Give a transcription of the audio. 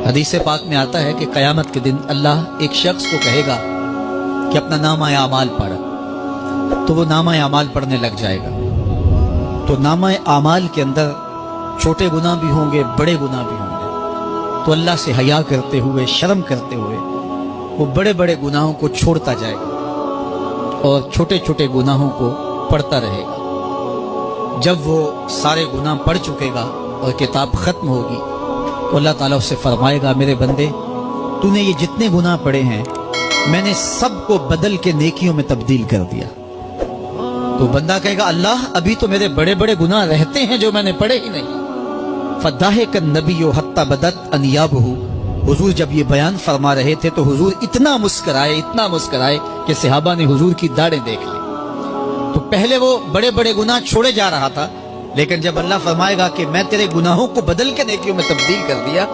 حدیث پاک میں آتا ہے کہ قیامت کے دن اللہ ایک شخص کو کہے گا کہ اپنا نامہ اعمال پڑھ، تو وہ نامہ اعمال پڑھنے لگ جائے گا۔ تو نامہ اعمال کے اندر چھوٹے گناہ بھی ہوں گے، بڑے گناہ بھی ہوں گے، تو اللہ سے حیا کرتے ہوئے، شرم کرتے ہوئے وہ بڑے بڑے گناہوں کو چھوڑتا جائے گا اور چھوٹے چھوٹے گناہوں کو پڑھتا رہے گا۔ جب وہ سارے گناہ پڑھ چکے گا اور کتاب ختم ہوگی تو اللہ تعالیٰ اس سے فرمائے گا، میرے بندے تو نے یہ جتنے گناہ پڑھے ہیں میں نے سب کو بدل کے نیکیوں میں تبدیل کر دیا۔ تو بندہ کہے گا، اللہ ابھی تو میرے بڑے بڑے گناہ رہتے ہیں جو میں نے پڑھے ہی نہیں۔ فَضَحِكَ النَّبِيُّ حَتَّى بَدَتْ أَنْيَابُهُ، حضور جب یہ بیان فرما رہے تھے تو حضور اتنا مسکرائے کہ صحابہ نے حضور کی داڑھیں دیکھ لی۔ تو پہلے وہ بڑے بڑے گناہ چھوڑے جا رہا تھا، لیکن جب اللہ فرمائے گا کہ میں تیرے گناہوں کو بدل کے نیکیوں میں تبدیل کر دیا